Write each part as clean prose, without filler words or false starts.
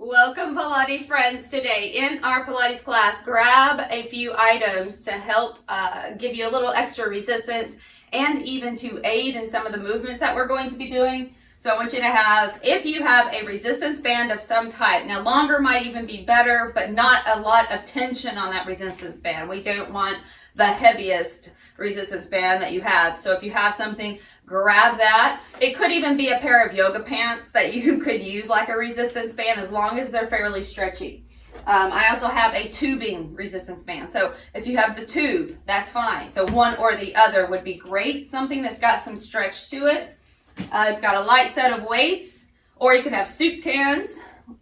Welcome, Pilates friends. Today in our Pilates class, grab a few items to help give you a little extra resistance and even to aid in some of the movements that we're going to be doing. So I want you to have, if you have a resistance band of some type, now longer might even be better, but not a lot of tension on that resistance band. We don't want the heaviest resistance band that you have. So if you have something, grab that. It could even be a pair of yoga pants that you could use like a resistance band as long as they're fairly stretchy. I also have a tubing resistance band. So if you have the tube, that's fine. So one or the other would be great. Something that's got some stretch to it. I've got a light set of weights, or you could have soup cans.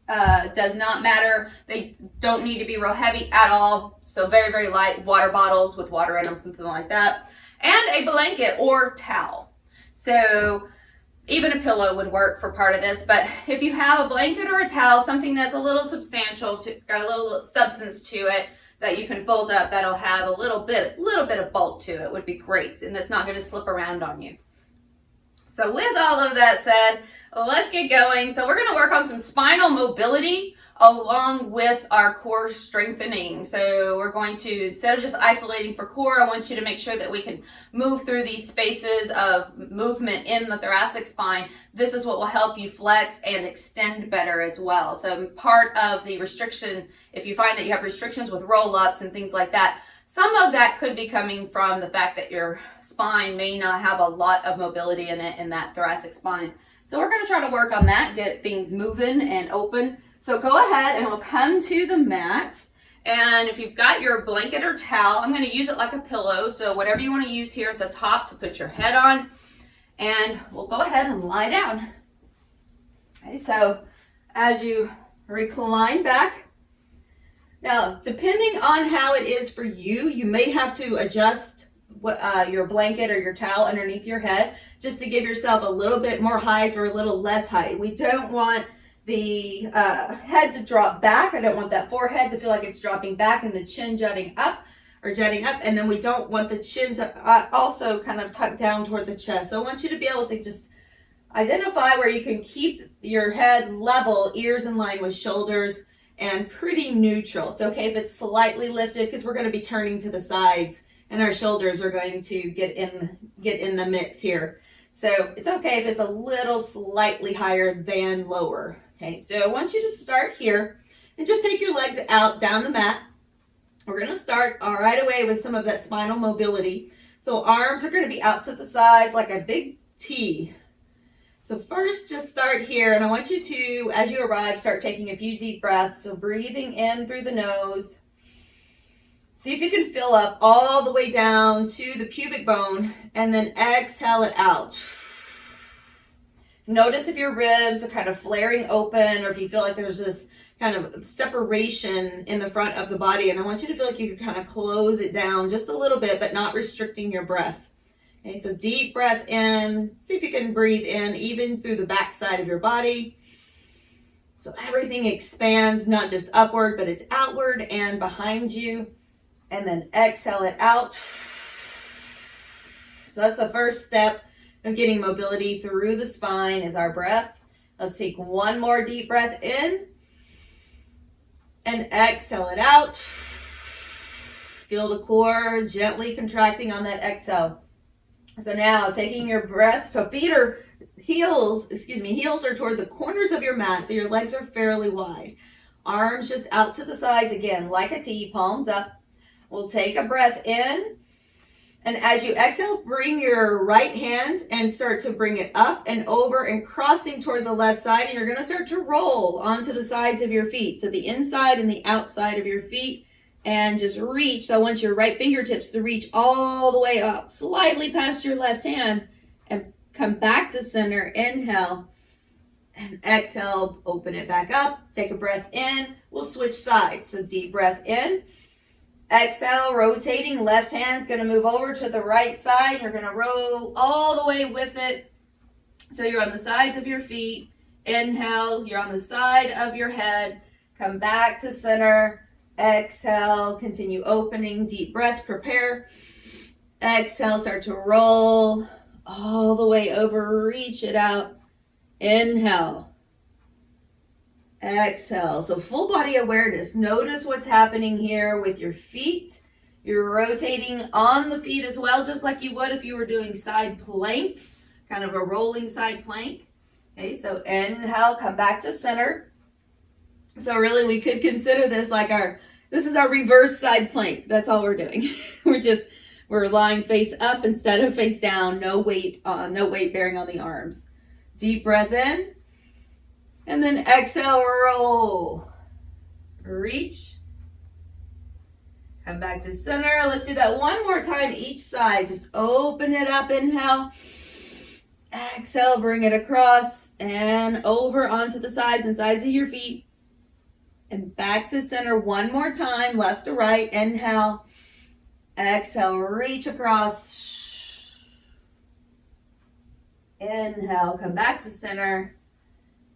Does not matter. They don't need to be real heavy at all. So very, very light. Water bottles with water in them, something like that. And a blanket or towel. So even a pillow would work for part of this, but if you have a blanket or a towel, something that's a little substantial, got a little substance to it that you can fold up, that'll have a little bit of bulk to it, would be great, and that's not going to slip around on you. So with all of that said, let's get going. So we're going to work on some spinal mobility along with our core strengthening. So we're going to, instead of just isolating for core, I want you to make sure that we can move through these spaces of movement in the thoracic spine. This is what will help you flex and extend better as well. So part of the restriction, if you find that you have restrictions with roll-ups and things like that, some of that could be coming from the fact that your spine may not have a lot of mobility in it, in that thoracic spine. So we're going to try to work on that, get things moving and open. So go ahead and we'll come to the mat. And if you've got your blanket or towel, I'm going to use it like a pillow. So whatever you want to use here at the top to put your head on. And we'll go ahead and lie down. Okay, so as you recline back, now, depending on how it is for you, you may have to adjust your blanket or your towel underneath your head just to give yourself a little bit more height or a little less height. We don't want the head to drop back. I don't want that forehead to feel like it's dropping back and the chin jutting up. And then we don't want the chin to also kind of tuck down toward the chest. So I want you to be able to just identify where you can keep your head level, ears in line with shoulders, and pretty neutral. It's okay if it's slightly lifted because we're going to be turning to the sides and our shoulders are going to get in the mix here. So it's okay if it's a little slightly higher than lower. Okay, so I want you to start here and just take your legs out down the mat. We're going to start right away with some of that spinal mobility. So arms are going to be out to the sides like a big T. So first, just start here, and I want you to, as you arrive, start taking a few deep breaths. So breathing in through the nose. See if you can fill up all the way down to the pubic bone, and then exhale it out. Notice if your ribs are kind of flaring open, or if you feel like there's this kind of separation in the front of the body, and I want you to feel like you can kind of close it down just a little bit, but not restricting your breath. Okay, so deep breath in. See if you can breathe in even through the back side of your body. So everything expands, not just upward, but it's outward and behind you. And then exhale it out. So that's the first step of getting mobility through the spine is our breath. Let's take one more deep breath in. And exhale it out. Feel the core gently contracting on that exhale. So now taking your breath, so heels are toward the corners of your mat, so your legs are fairly wide. Arms just out to the sides again, like a T, palms up. We'll take a breath in, and as you exhale, bring your right hand and start to bring it up and over and crossing toward the left side, and you're going to start to roll onto the sides of your feet, so the inside and the outside of your feet. And just reach. So I want your right fingertips to reach all the way up, slightly past your left hand, and come back to center. Inhale and exhale. Open it back up. Take a breath in. We'll switch sides. So deep breath in. Exhale, rotating. Left hand's going to move over to the right side. You're going to roll all the way with it. So you're on the sides of your feet. Inhale. You're on the side of your head. Come back to center. Exhale, continue opening, deep breath, prepare. Exhale, start to roll all the way over, reach it out. Inhale. Exhale. So full body awareness. Notice what's happening here with your feet. You're rotating on the feet as well, just like you would if you were doing side plank, kind of a rolling side plank. Okay, so inhale, come back to center. So really we could consider this like this is our reverse side plank. That's all we're doing. We're lying face up instead of face down. No weight bearing on the arms. Deep breath in. And then exhale, roll. Reach. Come back to center. Let's do that one more time each side. Just open it up. Inhale. Exhale, bring it across and over onto the sides and sides of your feet. And back to center one more time, left to right. Inhale. Exhale, reach across. Inhale, come back to center.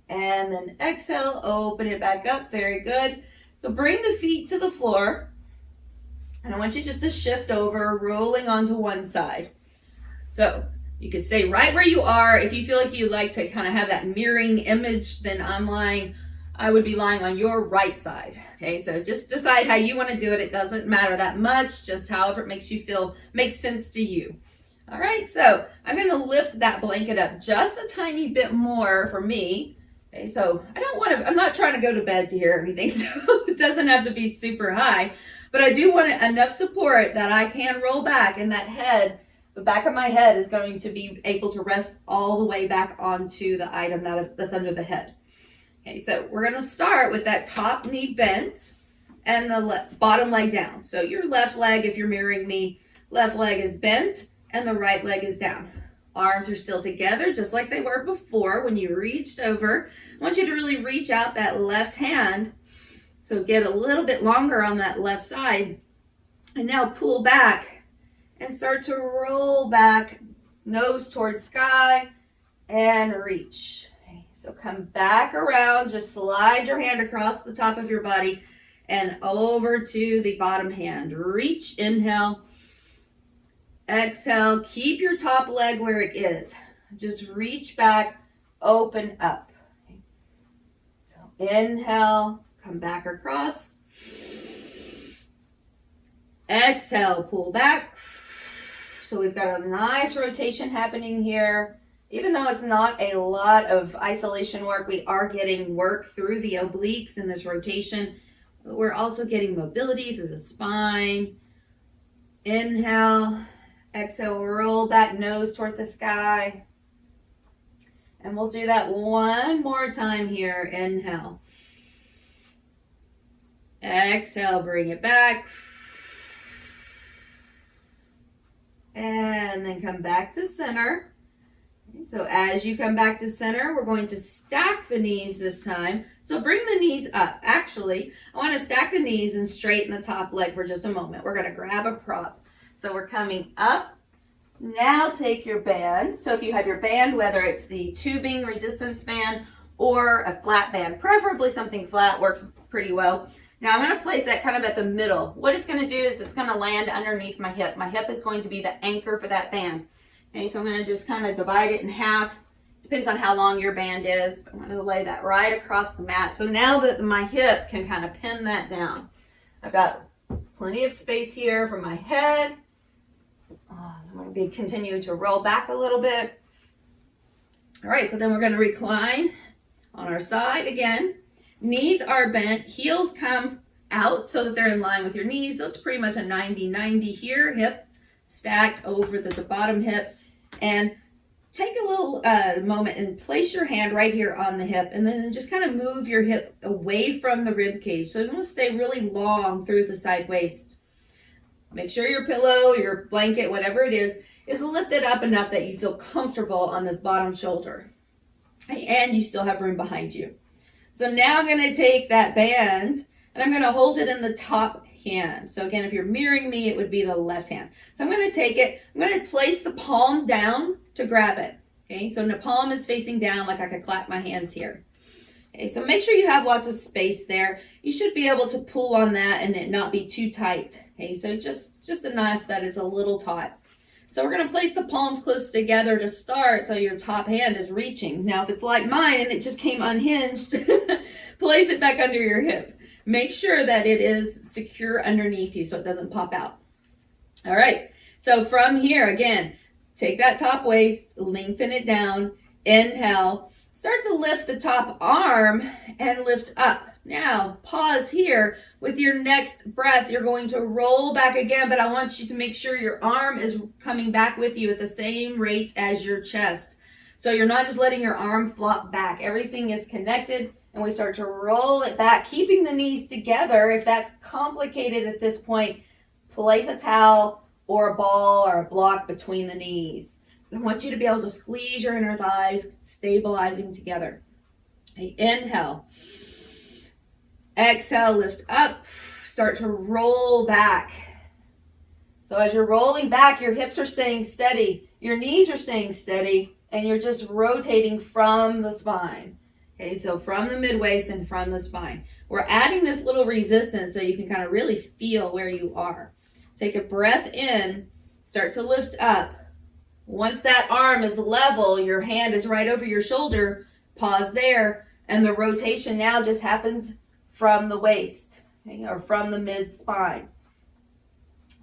And then exhale, open it back up. Very good. So bring the feet to the floor. And I want you just to shift over, rolling onto one side. So you can stay right where you are. If you feel like you like to kind of have that mirroring image, then I would be lying on your right side. Okay, so just decide how you want to do it. It doesn't matter that much, just however it makes sense to you. All right, so I'm going to lift that blanket up just a tiny bit more for me. Okay, so I'm not trying to go to bed to hear anything, so it doesn't have to be super high, but I do want enough support that I can roll back, and that head, the back of my head is going to be able to rest all the way back onto the item that's under the head. Okay, so we're going to start with that top knee bent and the bottom leg down. So your left leg, if you're mirroring me, left leg is bent and the right leg is down. Arms are still together, just like they were before when you reached over. I want you to really reach out that left hand. So get a little bit longer on that left side. And now pull back and start to roll back, nose towards sky, and reach. Okay, so come back around, just slide your hand across the top of your body and over to the bottom hand. Reach, inhale. Exhale, keep your top leg where it is. Just reach back, open up. Okay. So inhale, come back across. Exhale, pull back. So we've got a nice rotation happening here. Even though it's not a lot of isolation work, we are getting work through the obliques in this rotation. We're also getting mobility through the spine. Inhale. Exhale, roll back, nose toward the sky. And we'll do that one more time here. Inhale. Exhale, bring it back. And then come back to center. So as you come back to center, we're going to stack the knees this time. So bring the knees up. Actually, I want to stack the knees and straighten the top leg for just a moment. We're going to grab a prop. So we're coming up. Now take your band. So if you have your band, whether it's the tubing resistance band or a flat band, preferably something flat, works pretty well. Now I'm going to place that kind of at the middle. What it's going to do is it's going to land underneath my hip. My hip is going to be the anchor for that band. Okay, so I'm going to just kind of divide it in half. Depends on how long your band is. But I'm going to lay that right across the mat. So now that my hip can kind of pin that down. I've got plenty of space here for my head. I'm going to be continuing to roll back a little bit. All right, so then we're going to recline on our side again. Knees are bent, heels come out so that they're in line with your knees. So it's pretty much a 90-90 here, hip stacked over the bottom hip. And take a little moment and place your hand right here on the hip, and then just kind of move your hip away from the rib cage. So you want to stay really long through the side waist. Make sure your pillow, your blanket, whatever it is lifted up enough that you feel comfortable on this bottom shoulder. And you still have room behind you. So now I'm going to take that band and I'm going to hold it in the top hand. So again, if you're mirroring me, it would be the left hand. So I'm going to take it, I'm going to place the palm down to grab it. Okay, so the palm is facing down like I could clap my hands here. Okay, so make sure you have lots of space there. You should be able to pull on that and it not be too tight. Okay, so just enough that it's a little taut. So we're going to place the palms close together to start so your top hand is reaching. Now, if it's like mine and it just came unhinged, place it back under your hip. Make sure that it is secure underneath you so it doesn't pop out. All right, so from here, again, take that top waist, lengthen it down, inhale, start to lift the top arm and lift up. Now, pause here. With your next breath, you're going to roll back again, but I want you to make sure your arm is coming back with you at the same rate as your chest. So you're not just letting your arm flop back. Everything is connected, and we start to roll it back, keeping the knees together. If that's complicated at this point, place a towel or a ball or a block between the knees. I want you to be able to squeeze your inner thighs, stabilizing together. Okay, inhale. Exhale, lift up, start to roll back. So as you're rolling back, your hips are staying steady, your knees are staying steady, and you're just rotating from the spine. Okay, so from the mid-waist and from the spine. We're adding this little resistance so you can kind of really feel where you are. Take a breath in, start to lift up. Once that arm is level, your hand is right over your shoulder, pause there, and the rotation now just happens from the waist, okay, or from the mid-spine.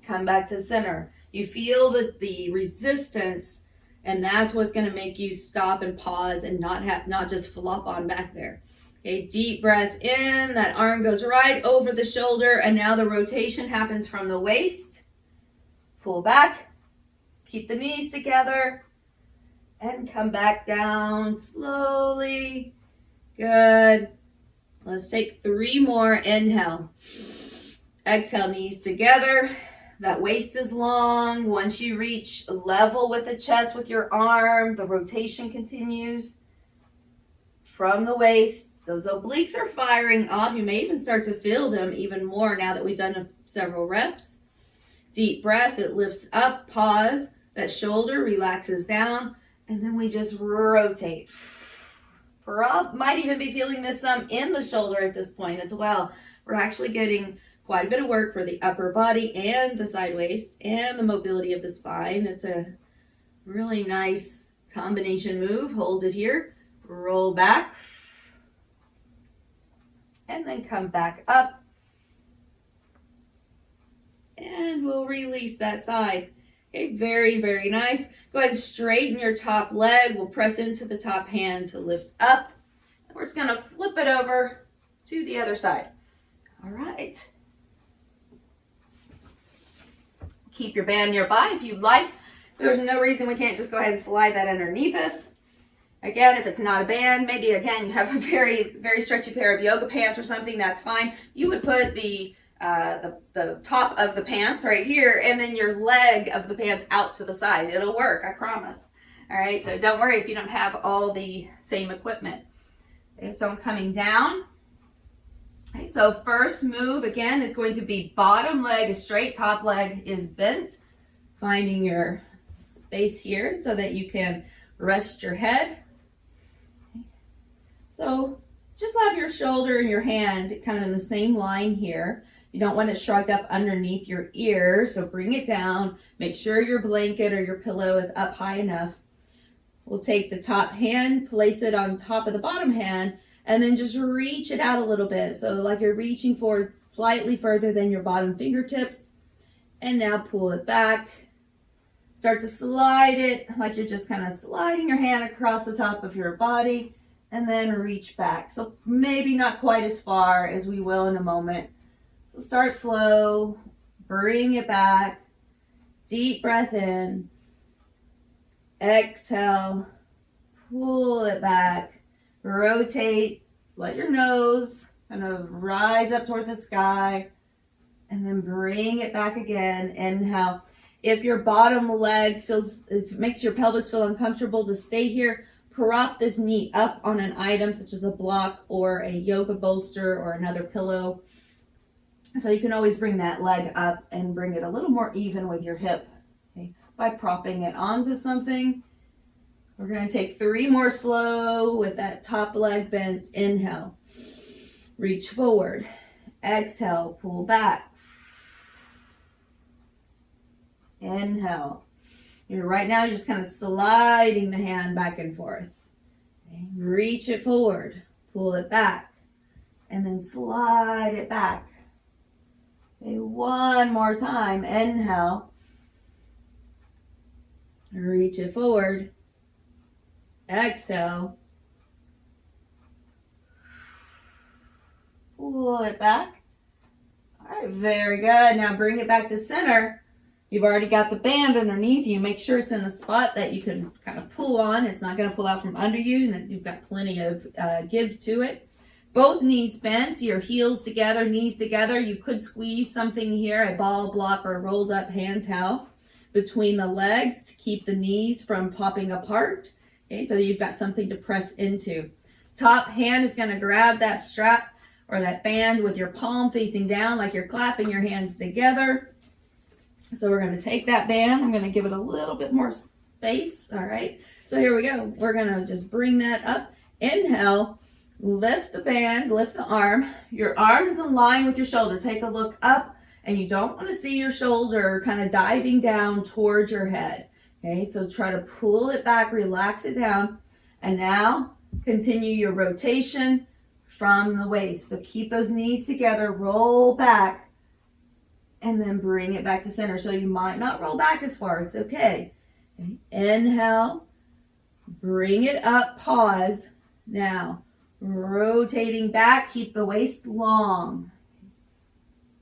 Come back to center. You feel the resistance, and that's what's going to make you stop and pause and not just flop on back there. Okay, deep breath in. That arm goes right over the shoulder, and now the rotation happens from the waist. Pull back. Keep the knees together, and come back down slowly. Good. Let's take 3 more. Inhale. Exhale, knees together. That waist is long. Once you reach level with the chest with your arm, the rotation continues from the waist. Those obliques are firing off. You may even start to feel them even more now that we've done several reps. Deep breath. It lifts up. Pause. That shoulder relaxes down. And then we just rotate. Might even be feeling this some in the shoulder at this point as well. We're actually getting quite a bit of work for the upper body and the side waist and the mobility of the spine. It's a really nice combination move. Hold it here, roll back, and then come back up. And we'll release that side. Okay, very, very nice. Go ahead and straighten your top leg. We'll press into the top hand to lift up. And we're just going to flip it over to the other side. All right. Keep your band nearby if you'd like. There's no reason we can't just go ahead and slide that underneath us. Again, if it's not a band, maybe again you have a very, very stretchy pair of yoga pants or something, that's fine. You would put the top of the pants right here, and then your leg of the pants out to the side. It'll work, I promise. All right, so don't worry if you don't have all the same equipment. Okay, so I'm coming down. Okay, so first move again is going to be bottom leg is straight, top leg is bent. Finding your space here so that you can rest your head. Okay. So just have your shoulder and your hand kind of in the same line here. You don't want it shrugged up underneath your ear, so bring it down. Make sure your blanket or your pillow is up high enough. We'll take the top hand, place it on top of the bottom hand, and then just reach it out a little bit. So like you're reaching forward slightly further than your bottom fingertips. And now pull it back. Start to slide it like you're just kind of sliding your hand across the top of your body, and then reach back. So maybe not quite as far as we will in a moment. So start slow, bring it back, deep breath in, exhale, pull it back, rotate, let your nose kind of rise up toward the sky, and then bring it back again. Inhale. If your bottom leg if it makes your pelvis feel uncomfortable to stay here, prop this knee up on an item such as a block or a yoga bolster or another pillow. So you can always bring that leg up and bring it a little more even with your hip, okay, by propping it onto something. We're going to take 3 more slow with that top leg bent. Inhale, reach forward, exhale, pull back. Inhale, Right now, you're just kind of sliding the hand back and forth. Okay. Reach it forward, pull it back, and then slide it back. Okay. One more time. Inhale. Reach it forward. Exhale. Pull it back. All right, very good. Now bring it back to center. You've already got the band underneath you. Make sure it's in a spot that you can kind of pull on. It's not going to pull out from under you, and that you've got plenty of give to it. Both knees bent, your heels together, knees together. You could squeeze something here, a ball block or a rolled up hand towel between the legs to keep the knees from popping apart. Okay, so you've got something to press into. Top hand is going to grab that strap or that band with your palm facing down like you're clapping your hands together. So we're going to take that band. I'm going to give it a little bit more space. All right. So here we go. We're going to just bring that up. Inhale, lift the band, lift the arm. Your arm is in line with your shoulder. Take a look up, and you don't want to see your shoulder kind of diving down towards your head. Okay. So try to pull it back, relax it down. And now continue your rotation from the waist. So keep those knees together, roll back, and then bring it back to center. So you might not roll back as far. It's okay. Okay. Inhale, bring it up, pause. Now, rotating back, keep the waist long.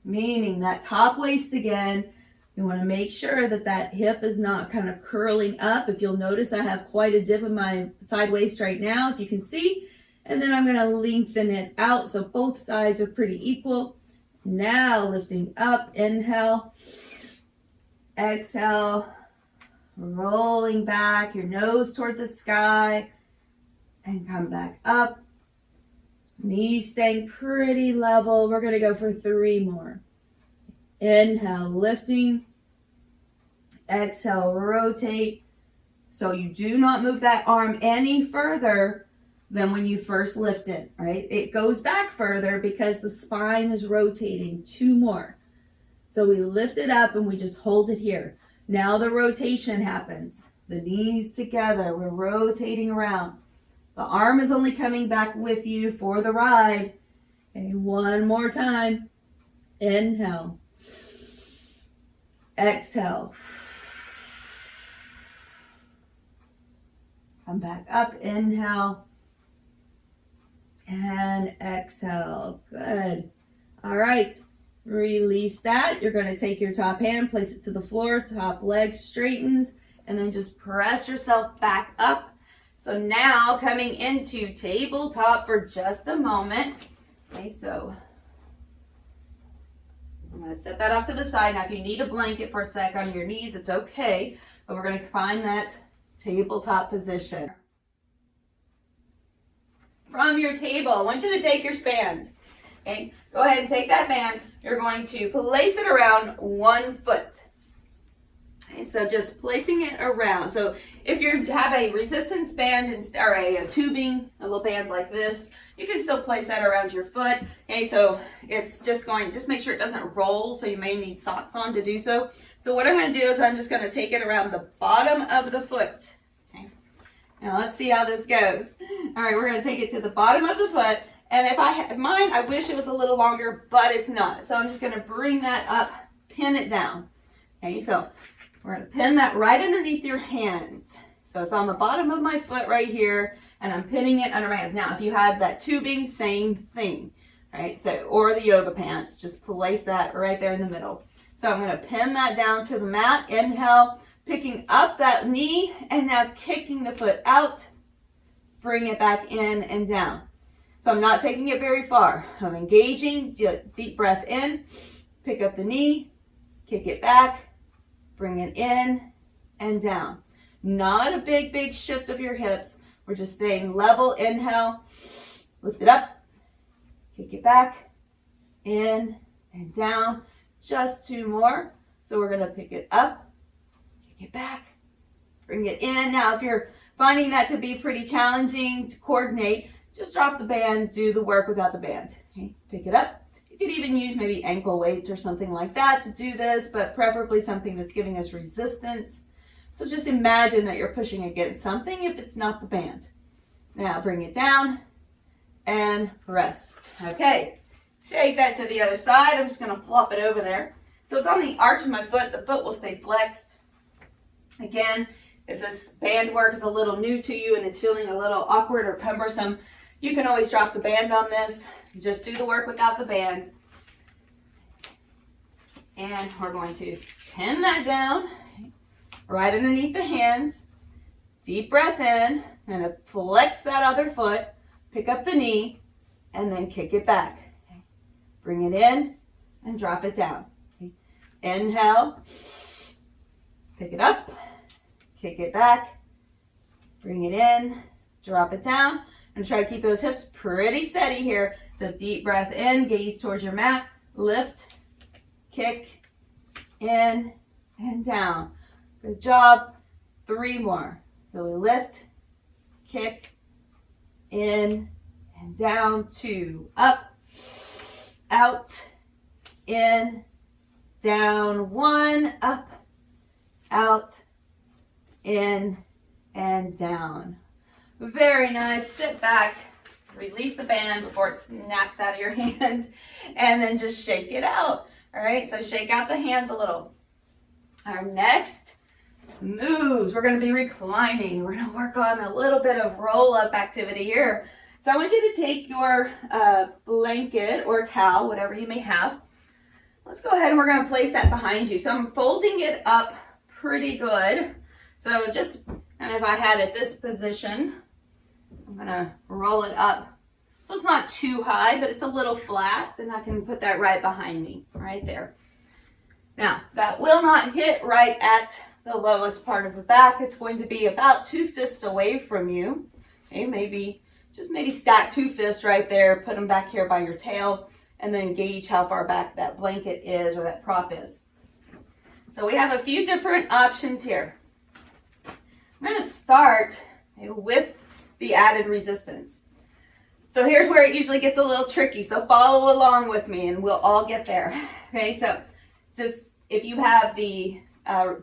Meaning that top waist again, you want to make sure that that hip is not kind of curling up. If you'll notice, I have quite a dip in my side waist right now, if you can see. And then I'm going to lengthen it out so both sides are pretty equal. Now lifting up, inhale, exhale, rolling back, your nose toward the sky, and come back up. Knees staying pretty level. We're going to go for 3 more. Inhale, lifting, exhale, rotate. So you do not move that arm any further than when you first lift it, right? It goes back further because the spine is rotating. 2 more. So we lift it up and we just hold it here. Now the rotation happens. The knees together, we're rotating around. The arm is only coming back with you for the ride. Okay, 1 more time. Inhale. Exhale. Come back up, inhale. And exhale. Good. All right. Release that. You're going to take your top hand, place it to the floor, top leg straightens, and then just press yourself back up. So now coming into tabletop for just a moment. Okay, so I'm going to set that off to the side. Now, if you need a blanket for a sec on your knees, it's okay. But we're going to find that tabletop position. From your table, I want you to take your band. Okay, go ahead and take that band. You're going to place it around 1 foot. Okay, so just placing it around. So if you have a resistance band or a tubing, a little band like this, you can still place that around your foot. Okay, so it's just make sure it doesn't roll, so you may need socks on to do so. So what I'm going to do is I'm just going to take it around the bottom of the foot. Now let's see how this goes. All right, we're going to take it to the bottom of the foot. And if I have mine, I wish it was a little longer, but it's not. So I'm just going to bring that up, pin it down. Okay, so we're going to pin that right underneath your hands. So it's on the bottom of my foot right here, and I'm pinning it under my hands. Now, if you had that tubing, same thing. All right, so, or the yoga pants, just place that right there in the middle. So I'm going to pin that down to the mat. Inhale. Picking up that knee and now kicking the foot out, bring it back in and down. So I'm not taking it very far. I'm engaging, deep breath in, pick up the knee, kick it back, bring it in and down. Not a big shift of your hips. We're just staying level. Inhale, lift it up, kick it back, in and down. Just 2 more. So we're going to pick it up, it back, bring it in. Now, if you're finding that to be pretty challenging to coordinate, just drop the band, do the work without the band. Okay, pick it up. You could even use maybe ankle weights or something like that to do this, but preferably something that's giving us resistance. So just imagine that you're pushing against something if it's not the band. Now bring it down and rest. Okay, take that to the other side. I'm just gonna flop it over there. So it's on the arch of my foot. The foot will stay flexed. Again, if this band work is a little new to you and it's feeling a little awkward or cumbersome, you can always drop the band on this. Just do the work without the band. And we're going to pin that down right underneath the hands. Deep breath in. I'm going to flex that other foot, pick up the knee, and then kick it back. Okay. Bring it in and drop it down. Okay. Inhale, pick it up, kick it back, bring it in, drop it down. And try to keep those hips pretty steady here. So deep breath in, gaze towards your mat, lift, kick, in, and down. Good job. 3 more. So we lift, kick, in, and down. 2, up, out, in, down. 1, up, out, in, and down. Very nice. Sit back, release the band before it snaps out of your hand, and then just shake it out. All right, so shake out the hands a little. Our next moves, we're going to be reclining. We're going to work on a little bit of roll-up activity here. So I want you to take your blanket or towel, whatever you may have. Let's go ahead and we're going to place that behind you. So I'm folding it up pretty good. So just kind of if I had it this position, I'm going to roll it up. So it's not too high, but it's a little flat, and I can put that right behind me, right there. Now, that will not hit right at the lowest part of the back. It's going to be about 2 fists away from you. Okay, maybe stack 2 fists right there, put them back here by your tail, and then gauge how far back that blanket is or that prop is. So we have a few different options here. I'm going to start with the added resistance. So here's where it usually gets a little tricky. So follow along with me and we'll all get there. Okay, so just if you have the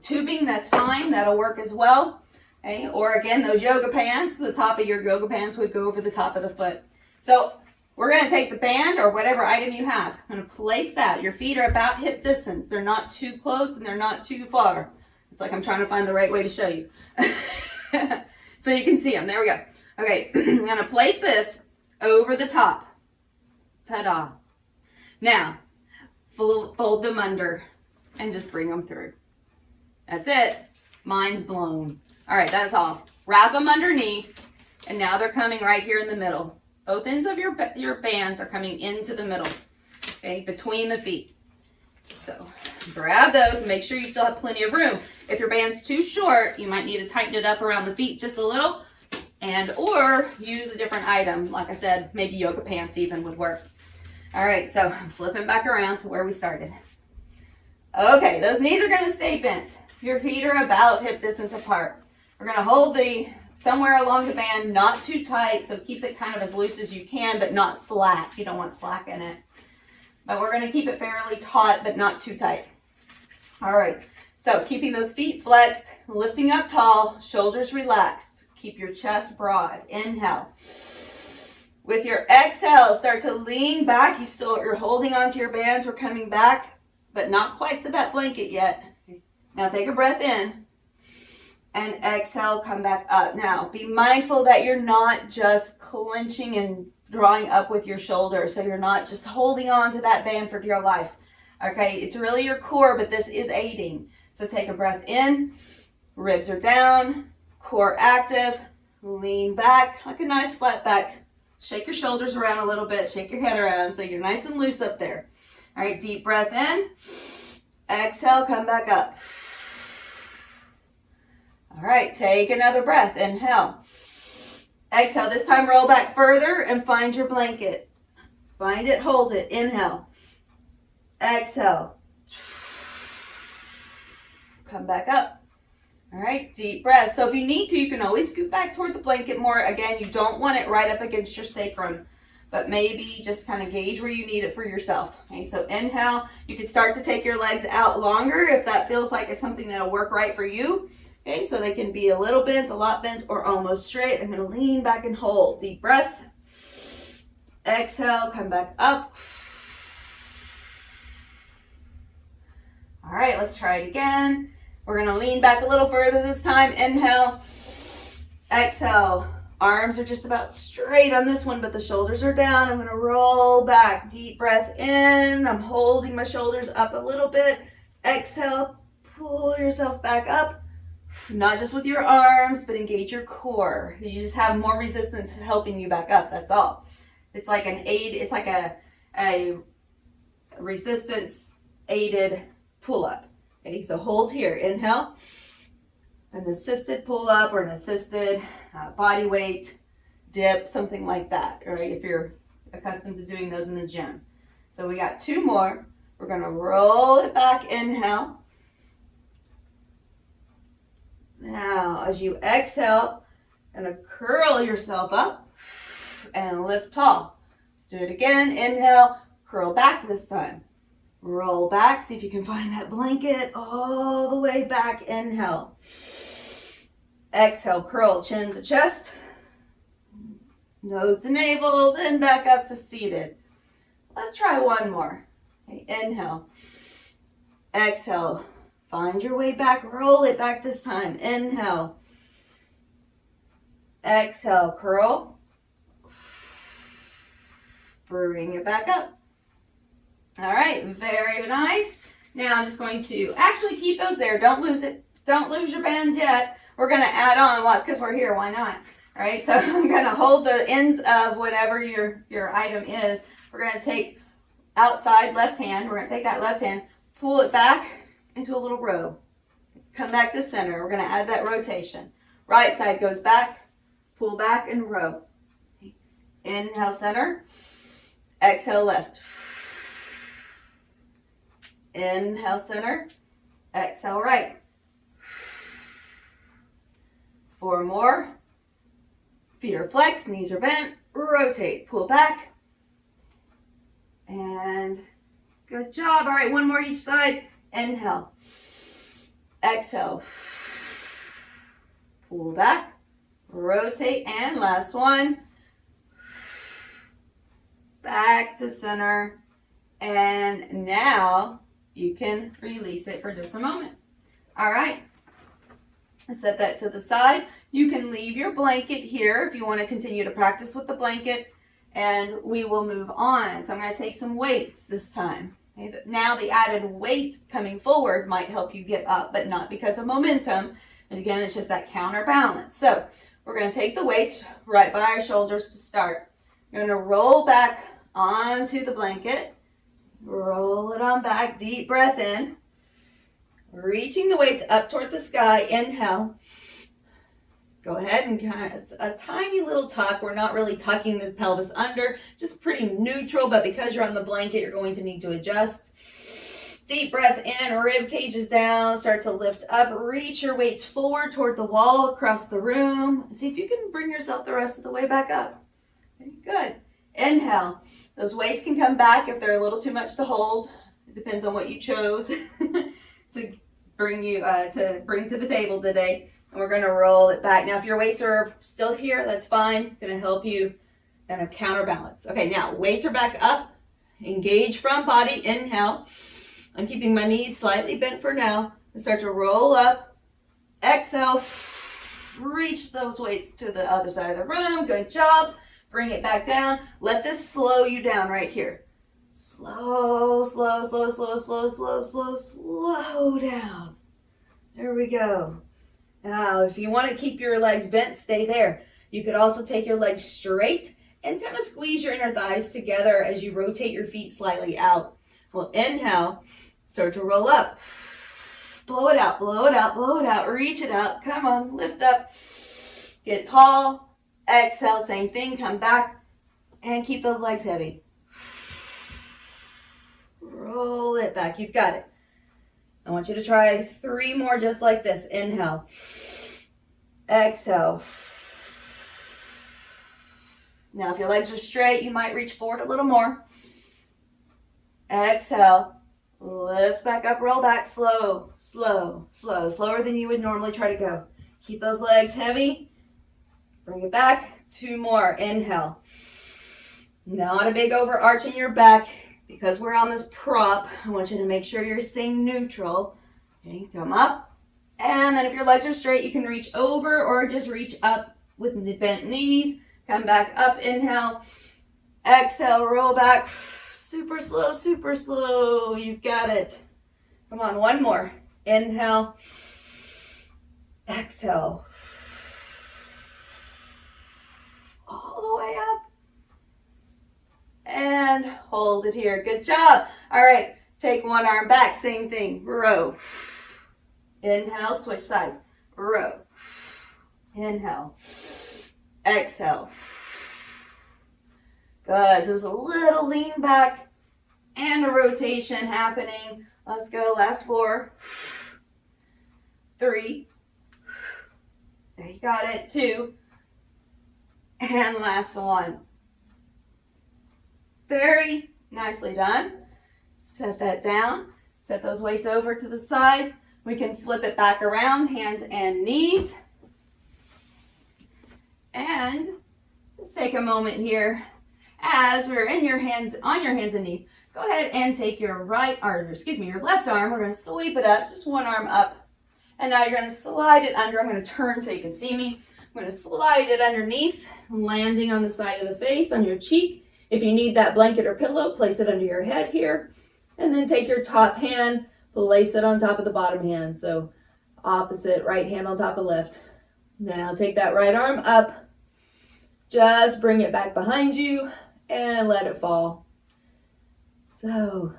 tubing, that's fine. That'll work as well. Okay, or again, those yoga pants, the top of your yoga pants would go over the top of the foot. So we're going to take the band or whatever item you have. I'm going to place that. Your feet are about hip distance. They're not too close and they're not too far. It's like I'm trying to find the right way to show you. So you can see them. There we go. Okay, I'm going to place this over the top. Ta-da. Now, fold them under and just bring them through. That's it. Mind's blown. All right, that's all. Wrap them underneath, and now they're coming right here in the middle. Both ends of your bands are coming into the middle, okay, between the feet. So grab those and make sure you still have plenty of room. If your band's too short, you might need to tighten it up around the feet just a little, and or use a different item. Like I said, maybe yoga pants even would work. All right, so I'm flipping back around to where we started. Okay, those knees are going to stay bent. Your feet are about hip distance apart. We're going to hold somewhere along the band, not too tight, so keep it kind of as loose as you can, but not slack. You don't want slack in it. But we're going to keep it fairly taut, but not too tight. All right, so keeping those feet flexed, lifting up tall, shoulders relaxed. Keep your chest broad. Inhale. With your exhale, start to lean back. You're holding onto your bands. We're coming back, but not quite to that blanket yet. Now take a breath in and exhale, come back up. Now be mindful that you're not just clenching and drawing up with your shoulders. So you're not just holding on to that band for dear life. Okay, it's really your core, but this is aiding. So take a breath in, ribs are down, core active, lean back like a nice flat back. Shake your shoulders around a little bit, shake your head around so you're nice and loose up there. All right, deep breath in, exhale, come back up. All right, take another breath, inhale. Exhale, this time roll back further and find your blanket. Find it, hold it, inhale. Exhale. Come back up. All right, deep breath. So if you need to, you can always scoot back toward the blanket more. Again, you don't want it right up against your sacrum, but maybe just kind of gauge where you need it for yourself. Okay, so inhale. You can start to take your legs out longer if that feels like it's something that'll work right for you. Okay, so they can be a little bent, a lot bent, or almost straight. I'm going to lean back and hold. Deep breath. Exhale, come back up. All right, let's try it again. We're going to lean back a little further this time. Inhale. Exhale. Arms are just about straight on this one, but the shoulders are down. I'm going to roll back. Deep breath in. I'm holding my shoulders up a little bit. Exhale. Pull yourself back up. Not just with your arms, but engage your core. You just have more resistance helping you back up. That's all. It's like an aid. It's like a resistance aided pull-up. Okay, so hold here. Inhale. An assisted pull-up or an assisted body weight dip, something like that, right? If you're accustomed to doing those in the gym. So we got 2 more. We're going to roll it back. Inhale. Now, as you exhale, going to curl yourself up and lift tall. Let's do it again. Inhale, curl back this time. Roll back. See if you can find that blanket all the way back. Inhale. Exhale, curl, chin to chest, nose to navel, then back up to seated. Let's try one more. Okay, inhale. Exhale. Find your way back. Roll it back this time. Inhale. Exhale, curl. Bring it back up. All right, very nice. Now I'm just going to actually keep those there. Don't lose it. Don't lose your band yet. We're going to add on, because we're here, why not? All right, so I'm going to hold the ends of whatever your item is. We're going to take outside left hand. We're going to take that left hand, pull it back into a little row. Come back to center. We're going to add that rotation. Right side goes back, pull back and row. Inhale, center. Exhale, left. Inhale, center. Exhale, right. 4 more. Feet are flexed, knees are bent. Rotate, pull back. And good job. All right, 1 more each side. Inhale. Exhale. Pull back. Rotate, and last one. Back to center. And now you can release it for just a moment. All right. Set that to the side. You can leave your blanket here if you want to continue to practice with the blanket, and we will move on. So I'm going to take some weights this time. Okay? Now the added weight coming forward might help you get up, but not because of momentum. And again, it's just that counterbalance. So we're going to take the weights right by our shoulders to start. You're going to roll back onto the blanket. Roll it on back. Deep breath in. Reaching the weights up toward the sky. Inhale. Go ahead and kind of a tiny little tuck. We're not really tucking the pelvis under, just pretty neutral, but because you're on the blanket, you're going to need to adjust. Deep breath in, rib cage is down, start to lift up, reach your weights forward toward the wall across the room. See if you can bring yourself the rest of the way back up. Okay, good. Inhale. Those weights can come back if they're a little too much to hold. It depends on what you chose to bring to the table today. And we're going to roll it back. Now, if your weights are still here, that's fine. Going to help you kind of counterbalance. Okay, now weights are back up. Engage front body. Inhale. I'm keeping my knees slightly bent for now. And start to roll up. Exhale. Reach those weights to the other side of the room. Good job. Bring it back down. Let this slow you down right here. Slow, slow, slow, slow, slow, slow, slow, slow down. There we go. Now, if you want to keep your legs bent, stay there. You could also take your legs straight and kind of squeeze your inner thighs together as you rotate your feet slightly out. Well, inhale, start to roll up. Blow it out, blow it out, blow it out. Reach it out. Come on, lift up. Get tall. Exhale, same thing. Come back and keep those legs heavy. Roll it back. You've got it. I want you to try 3 more just like this. Inhale. Exhale. Now, if your legs are straight, you might reach forward a little more. Exhale. Lift back up, roll back, slow, slow, slow, slower than you would normally try to go. Keep those legs heavy. Bring it back, 2 more, inhale. Not a big overarch in your back because we're on this prop. I want you to make sure you're staying neutral. Okay, come up. And then if your legs are straight, you can reach over or just reach up with the bent knees. Come back up, inhale. Exhale, roll back. Super slow, super slow. You've got it. Come on, 1 more. Inhale. Exhale. All the way up. And hold it here. Good job. All right, take 1 arm back. Same thing. Row. Inhale, switch sides. Row. Inhale. Exhale. Good. So there's a little lean back and a rotation happening. Let's go. Last 4. 3. There you got it. 2. And last 1. Very nicely done. Set that down. Set those weights over to the side. We can flip it back around, hands and knees. And just take a moment here as we're in your hands, on your hands and knees. Go ahead and take your your left arm. We're going to sweep it up, just 1 arm up. And now you're going to slide it under. I'm going to turn so you can see me. I'm going to slide it underneath, landing on the side of the face, on your cheek. If you need that blanket or pillow, place it under your head here. And then take your top hand, place it on top of the bottom hand. So opposite, right hand on top of left. Now take that right arm up. Just bring it back behind you and let it fall. So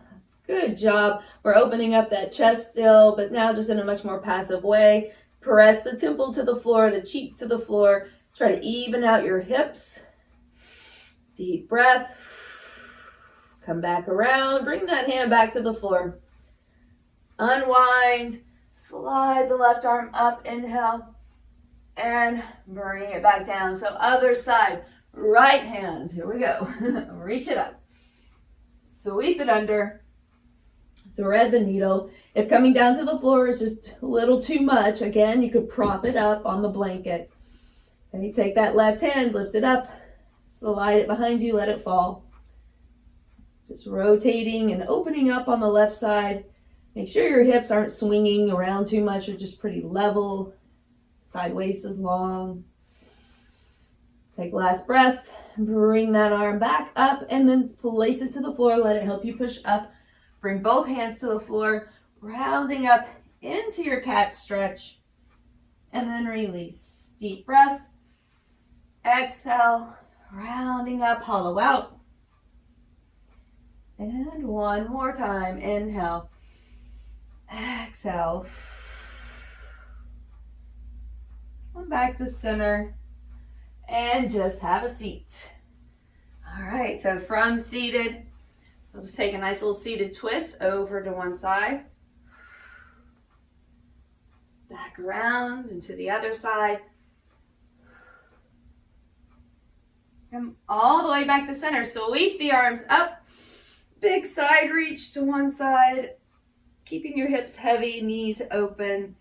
good job. We're opening up that chest still, but now just in a much more passive way. Press the temple to the floor, the cheek to the floor. Try to even out your hips. Deep breath. Come back around. Bring that hand back to the floor. Unwind. Slide the left arm up. Inhale. And bring it back down. So other side. Right hand. Here we go. Reach it up. Sweep it under. Thread the needle. If coming down to the floor is just a little too much, again, you could prop it up on the blanket. Okay, take that left hand, lift it up. Slide it behind you, let it fall. Just rotating and opening up on the left side. Make sure your hips aren't swinging around too much, or just pretty level. Side waist is long. Take last breath. Bring that arm back up and then place it to the floor. Let it help you push up. Bring both hands to the floor, rounding up into your cat stretch. And then release. Deep breath. Exhale. Rounding up, hollow out. And 1 more time. Inhale. Exhale. Come back to center. And just have a seat. All right, so from seated, we'll just take a nice little seated twist over to one side. Back around and to the other side. Come all the way back to center. Sweep the arms up. Big side reach to one side. Keeping your hips heavy, knees open.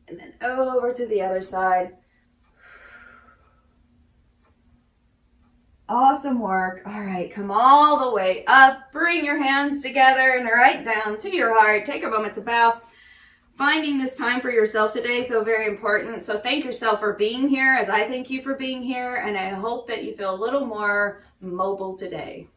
And then over to the other side. Awesome work. All right, come all the way up. Bring your hands together and right down to your heart. Take a moment to bow. Finding this time for yourself today, so very important. So thank yourself for being here as I thank you for being here. And I hope that you feel a little more mobile today.